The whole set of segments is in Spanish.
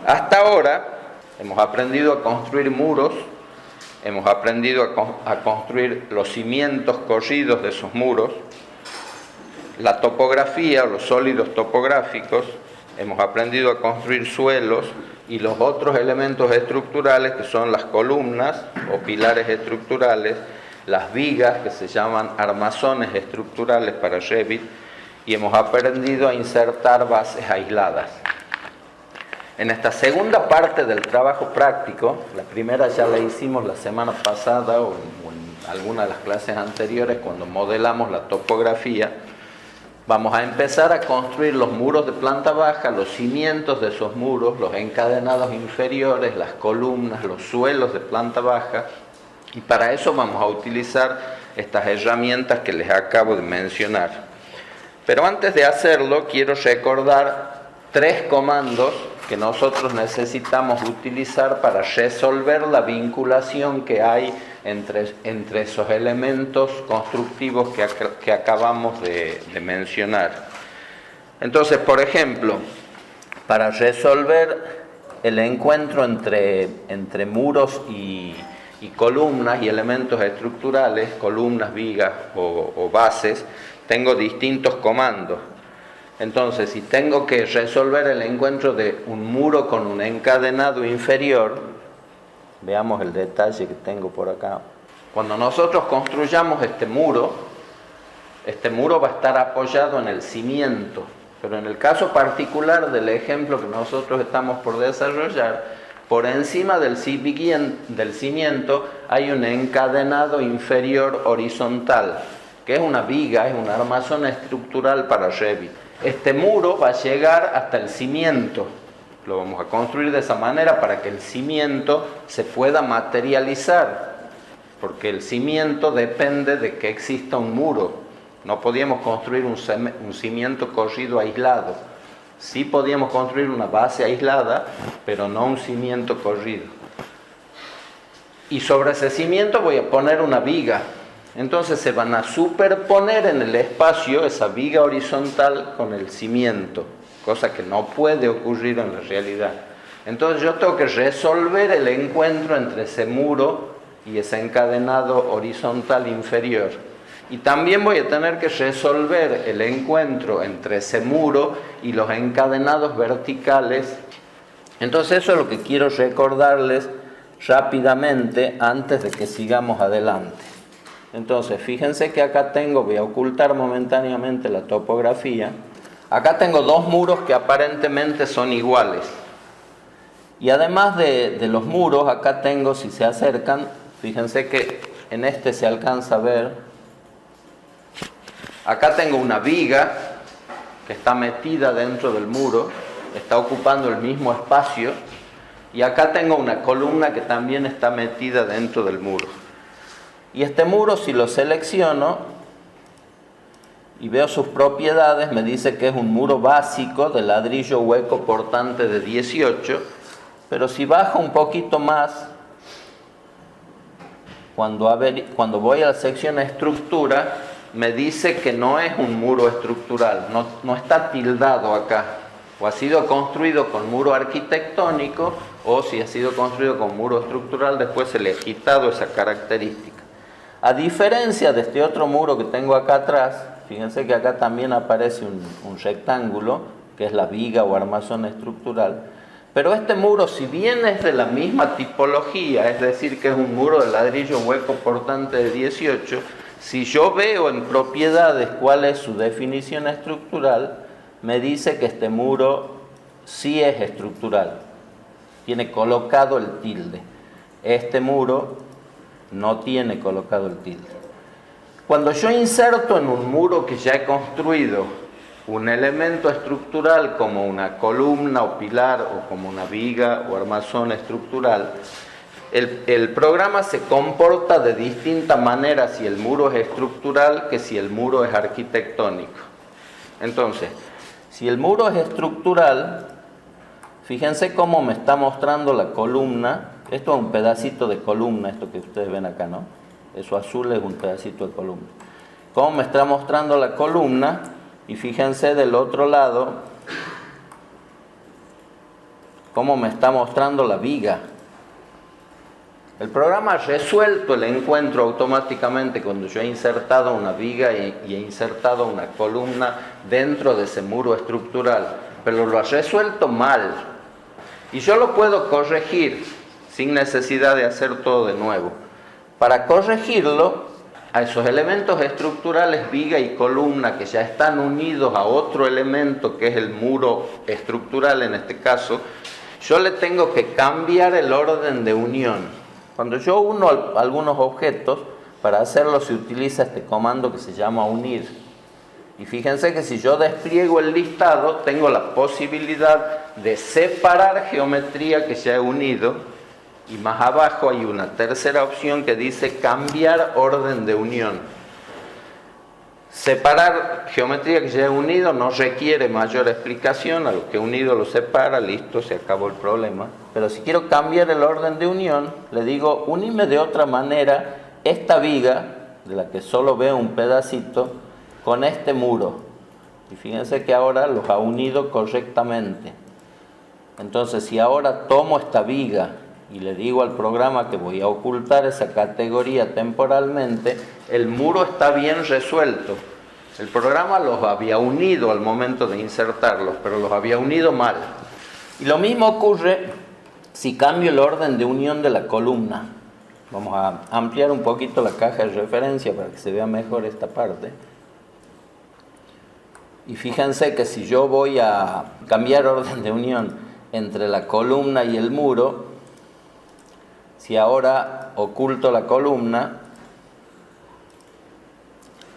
Hasta ahora hemos aprendido a construir muros, hemos aprendido a construir los cimientos corridos de esos muros, la topografía o los sólidos topográficos, hemos aprendido a construir suelos y los otros elementos estructurales que son las columnas o pilares estructurales, las vigas que se llaman armazones estructurales para Revit, y hemos aprendido a insertar bases aisladas. En esta segunda parte del trabajo práctico, la primera ya la hicimos la semana pasada o en alguna de las clases anteriores cuando modelamos la topografía, vamos a empezar a construir los muros de planta baja, los cimientos de esos muros, los encadenados inferiores, las columnas, los suelos de planta baja, y para eso vamos a utilizar estas herramientas que les acabo de mencionar. Pero antes de hacerlo, quiero recordar 3 comandos que nosotros necesitamos utilizar para resolver la vinculación que hay entre esos elementos constructivos que acabamos de mencionar. Entonces, por ejemplo, para resolver el encuentro entre muros y columnas y elementos estructurales, columnas, vigas o bases, tengo distintos comandos. Entonces, si tengo que resolver el encuentro de un muro con un encadenado inferior, veamos el detalle que tengo por acá. Cuando nosotros construyamos este muro va a estar apoyado en el cimiento, pero en el caso particular del ejemplo que nosotros estamos por desarrollar, por encima del cimiento hay un encadenado inferior horizontal, que es una viga, es un armazón estructural para Revit. Este muro va a llegar hasta el cimiento. Lo vamos a construir de esa manera para que el cimiento se pueda materializar, porque el cimiento depende de que exista un muro. No podíamos construir un cimiento corrido aislado. Sí podíamos construir una base aislada, pero no un cimiento corrido. Y sobre ese cimiento voy a poner una viga. Entonces se van a superponer en el espacio esa viga horizontal con el cimiento, cosa que no puede ocurrir en la realidad. Entonces yo tengo que resolver el encuentro entre ese muro y ese encadenado horizontal inferior. Y también voy a tener que resolver el encuentro entre ese muro y los encadenados verticales. Entonces eso es lo que quiero recordarles rápidamente antes de que sigamos adelante. Entonces, fíjense que acá voy a ocultar momentáneamente la topografía. Acá tengo 2 muros que aparentemente son iguales. Y además de los muros, acá tengo, si se acercan, fíjense que en este se alcanza a ver. Acá tengo una viga que está metida dentro del muro, está ocupando el mismo espacio. Y acá tengo una columna que también está metida dentro del muro. Y este muro, si lo selecciono y veo sus propiedades, me dice que es un muro básico de ladrillo hueco portante de 18, pero si bajo un poquito más, cuando voy a la sección estructura, me dice que no es un muro estructural, no está tildado acá, o ha sido construido con muro arquitectónico, o si ha sido construido con muro estructural, después se le ha quitado esa característica. A diferencia de este otro muro que tengo acá atrás, fíjense que acá también aparece un rectángulo, que es la viga o armazón estructural, pero este muro, si bien es de la misma tipología, es decir, que es un muro de ladrillo hueco portante de 18, si yo veo en propiedades cuál es su definición estructural, me dice que este muro sí es estructural, tiene colocado el tilde. Este muro no tiene colocado el tilde. Cuando yo inserto en un muro que ya he construido un elemento estructural como una columna o pilar o como una viga o armazón estructural, el programa se comporta de distinta manera si el muro es estructural que si el muro es arquitectónico. Entonces, si el muro es estructural, fíjense cómo me está mostrando la columna. Esto es un pedacito de columna, esto que ustedes ven acá, ¿no? Eso azul es un pedacito de columna. Cómo me está mostrando la columna, y fíjense del otro lado cómo me está mostrando la viga. El programa ha resuelto el encuentro automáticamente cuando yo he insertado una viga y he insertado una columna dentro de ese muro estructural, pero lo ha resuelto mal. Y yo lo puedo corregir sin necesidad de hacer todo de nuevo. Para corregirlo, a esos elementos estructurales, viga y columna, que ya están unidos a otro elemento que es el muro estructural en este caso, yo le tengo que cambiar el orden de unión. Cuando yo uno algunos objetos, para hacerlo se utiliza este comando que se llama unir. Y fíjense que si yo despliego el listado, tengo la posibilidad de separar geometría que ya he unido, y más abajo hay una tercera opción que dice cambiar orden de unión. Separar geometría que ya he unido no requiere mayor explicación, a lo que he unido lo separa, listo, se acabó el problema. Pero si quiero cambiar el orden de unión, le digo, unime de otra manera esta viga, de la que solo veo un pedacito, con este muro. Y fíjense que ahora los ha unido correctamente. Entonces, si ahora tomo esta viga y le digo al programa que voy a ocultar esa categoría temporalmente, el muro está bien resuelto. El programa los había unido al momento de insertarlos, pero los había unido mal. Y lo mismo ocurre si cambio el orden de unión de la columna. Vamos a ampliar un poquito la caja de referencia para que se vea mejor esta parte. Y fíjense que si yo voy a cambiar orden de unión entre la columna y el muro, si ahora oculto la columna,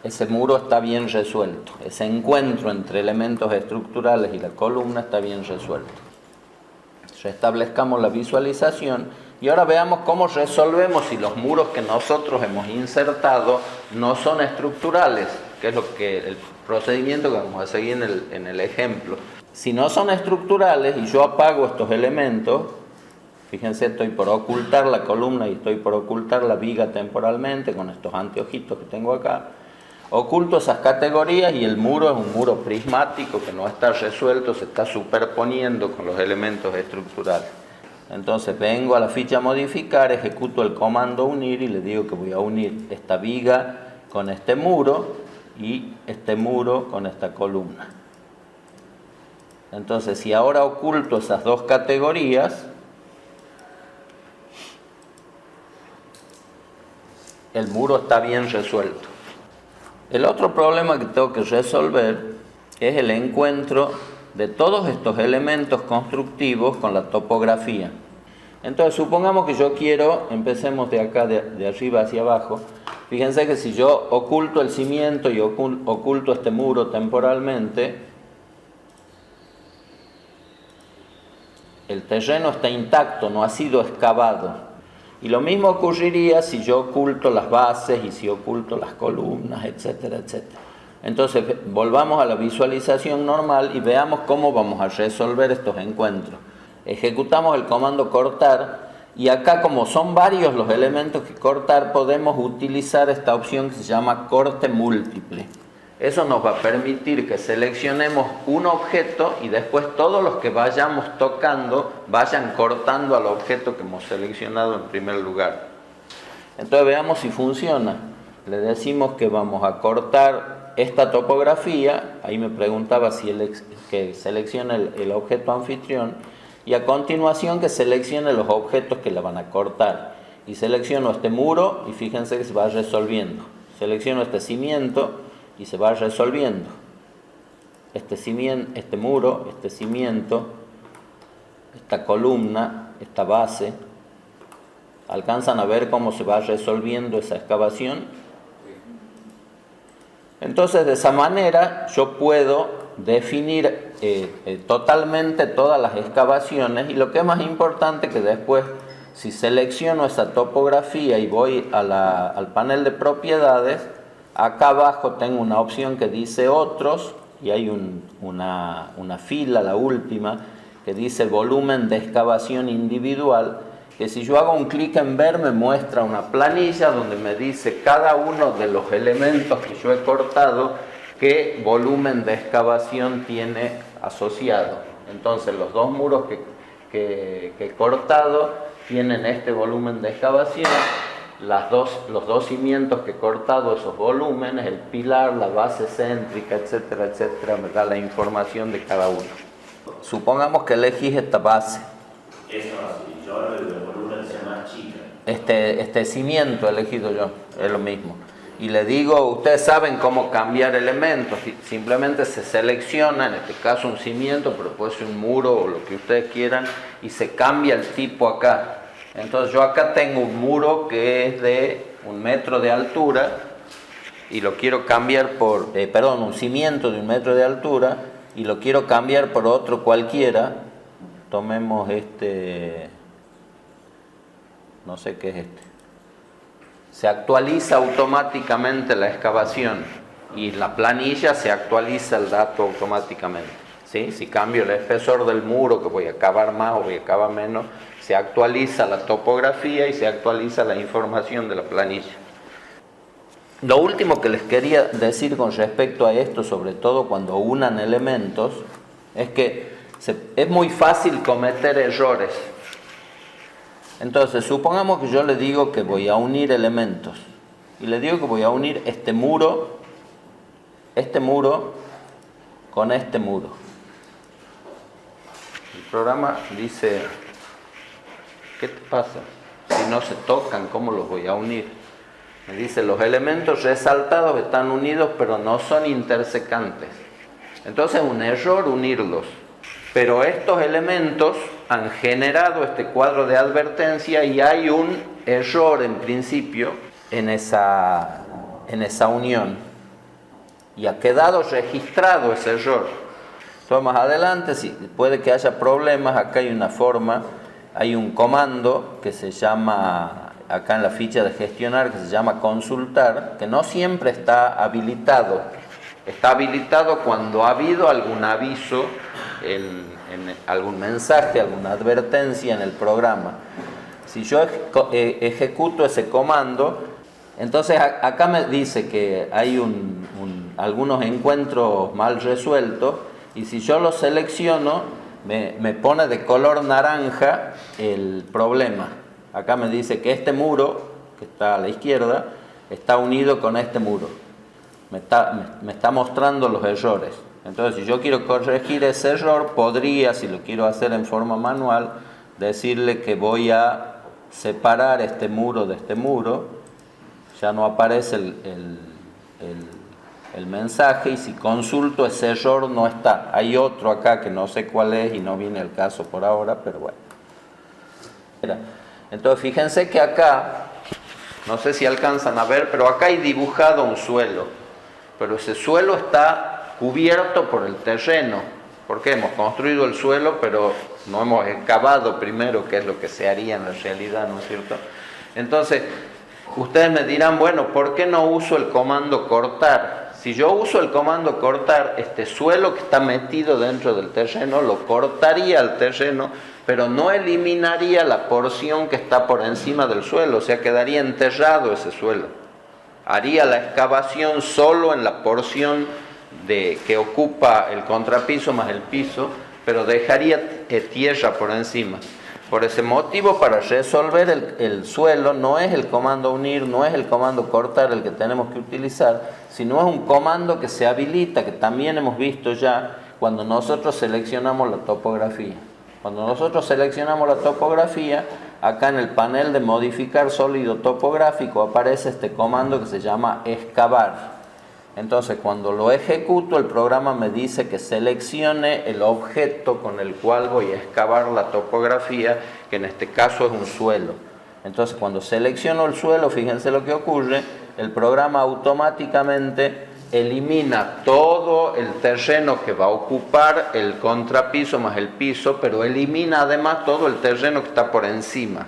ese muro está bien resuelto. Ese encuentro entre elementos estructurales y la columna está bien resuelto. Restablezcamos la visualización y ahora veamos cómo resolvemos si los muros que nosotros hemos insertado no son estructurales, que es el procedimiento que vamos a seguir en el ejemplo. Si no son estructurales y yo apago estos elementos, fíjense, estoy por ocultar la columna y estoy por ocultar la viga temporalmente con estos anteojitos que tengo acá. Oculto esas categorías y el muro es un muro prismático que no está resuelto, se está superponiendo con los elementos estructurales. Entonces vengo a la ficha modificar, ejecuto el comando unir y le digo que voy a unir esta viga con este muro y este muro con esta columna. Entonces, si ahora oculto esas dos categorías, el muro está bien resuelto. El otro problema que tengo que resolver es el encuentro de todos estos elementos constructivos con la topografía. Entonces, supongamos que yo quiero, empecemos de acá, de arriba hacia abajo. Fíjense que si yo oculto el cimiento y oculto este muro temporalmente, el terreno está intacto, no ha sido excavado. Y lo mismo ocurriría si yo oculto las bases y si oculto las columnas, etcétera, etcétera. Entonces, volvamos a la visualización normal y veamos cómo vamos a resolver estos encuentros. Ejecutamos el comando cortar y acá, como son varios los elementos que cortar, podemos utilizar esta opción que se llama corte múltiple. Eso nos va a permitir que seleccionemos un objeto y después todos los que vayamos tocando vayan cortando al objeto que hemos seleccionado en primer lugar. Entonces veamos si funciona. Le decimos que vamos a cortar esta topografía. Ahí me preguntaba si que seleccione el objeto anfitrión. Y a continuación que seleccione los objetos que la van a cortar. Y selecciono este muro y fíjense que se va resolviendo. Selecciono este cimiento y se va resolviendo. Este muro, este cimiento, esta columna, esta base. ¿Alcanzan a ver cómo se va resolviendo esa excavación? Entonces, de esa manera yo puedo definir totalmente todas las excavaciones, y lo que es más importante, que después, si selecciono esa topografía y voy al panel de propiedades, acá abajo tengo una opción que dice otros, y hay una fila, la última, que dice volumen de excavación individual, que si yo hago un clic en ver me muestra una planilla donde me dice cada uno de los elementos que yo he cortado qué volumen de excavación tiene asociado. Entonces los dos muros que he cortado tienen este volumen de excavación, los dos cimientos que he cortado, esos volúmenes, el pilar, la base céntrica, etcétera, etcétera, me da la información de cada uno. Supongamos que elegís esta base. Eso así, yo el volumen sea más chica. Este cimiento elegido yo, es lo mismo. Y le digo, ustedes saben cómo cambiar elementos, simplemente se selecciona, en este caso un cimiento, pero puede ser un muro o lo que ustedes quieran, y se cambia el tipo acá. Entonces yo acá tengo un muro que es de 1 metro de altura, y lo quiero cambiar por, un cimiento de 1 metro de altura, y lo quiero cambiar por otro cualquiera. Tomemos no sé qué es se actualiza automáticamente la excavación y la planilla se actualiza el dato automáticamente, ¿sí? Si cambio el espesor del muro, que voy a cavar más o voy a cavar menos, se actualiza la topografía y se actualiza la información de la planilla. Lo último que les quería decir con respecto a esto, sobre todo cuando unan elementos, es que es muy fácil cometer errores. Entonces, supongamos que yo le digo que voy a unir elementos y le digo que voy a unir este muro con este muro. El programa dice, ¿qué te pasa? Si no se tocan, ¿cómo los voy a unir? Me dice, los elementos resaltados están unidos, pero no son intersecantes. Entonces es un error unirlos. Pero estos elementos han generado este cuadro de advertencia y hay un error en principio en esa unión. Y ha quedado registrado ese error. Entonces más adelante, si puede que haya problemas, acá hay una forma, hay un comando que se llama, acá en la ficha de gestionar, que se llama consultar, que no siempre está habilitado. Está habilitado cuando ha habido algún aviso, algún mensaje, alguna advertencia en el programa. Si yo ejecuto ese comando, entonces acá me dice que hay algunos encuentros mal resueltos, y si yo los selecciono, me pone de color naranja el problema. Acá me dice que este muro, que está a la izquierda, está unido con este muro. Me está mostrando los errores. Entonces, si yo quiero corregir ese error, podría, si lo quiero hacer en forma manual, decirle que voy a separar este muro de este muro. Ya no aparece el mensaje, y si consulto ese error no está. Hay otro acá que no sé cuál es y no viene el caso por ahora, pero bueno. Entonces, fíjense que acá, no sé si alcanzan a ver, pero acá hay dibujado un suelo. Pero ese suelo está cubierto por el terreno, porque hemos construido el suelo, pero no hemos excavado primero, que es lo que se haría en la realidad, ¿no es cierto? Entonces, ustedes me dirán, bueno, ¿por qué no uso el comando cortar? Si yo uso el comando cortar, este suelo que está metido dentro del terreno, lo cortaría al terreno, pero no eliminaría la porción que está por encima del suelo, o sea, quedaría enterrado ese suelo. Haría la excavación solo en la porción que ocupa el contrapiso más el piso, pero dejaría tierra por encima. Por ese motivo, para resolver el suelo, no es el comando unir, no es el comando cortar el que tenemos que utilizar, sino es un comando que se habilita, que también hemos visto ya cuando nosotros seleccionamos la topografía. Cuando nosotros seleccionamos la topografía, acá en el panel de modificar sólido topográfico aparece este comando que se llama excavar. Entonces, cuando lo ejecuto, el programa me dice que seleccione el objeto con el cual voy a excavar la topografía, que en este caso es un suelo. Entonces, cuando selecciono el suelo, fíjense lo que ocurre, el programa automáticamente elimina todo el terreno que va a ocupar el contrapiso más el piso, pero elimina además todo el terreno que está por encima.